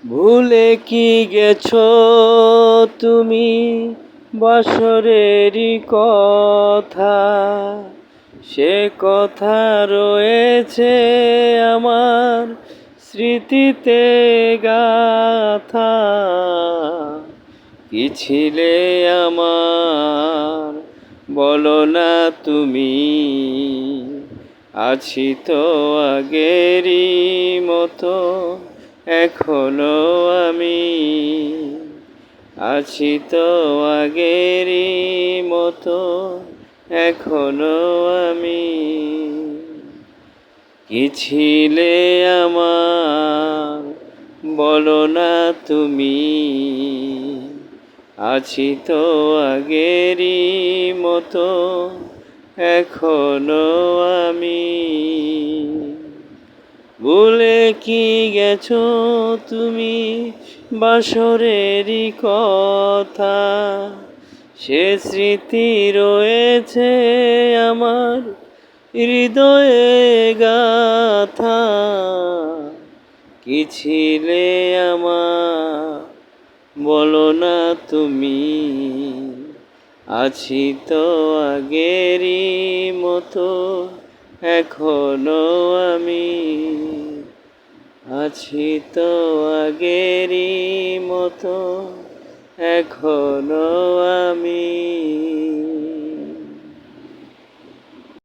ভুলে কি গেছো তুমি বাসরেরই কথা? সে কথা রয়েছে আমার স্মৃতিতে গাথা। কি ছিলে আমার বলো না তুমি, আছি তো আগেরই মতো এখনো আমি, আছি তো আগেরই মতো এখনো আমি। কি ছিলে আমার বলো না তুমি, আছি তো আগেরই মতো এখনো আমি। ভুলে কি গেছো তুমি বাসরেরই কথা? সে স্মৃতি রয়েছে আমার হৃদয়ে গাথা। কি ছিলে আমার বলো না তুমি, আছি তো আগেরই মতো এখনো আমি, আছি তো আগেরই মতো এখনো আমি।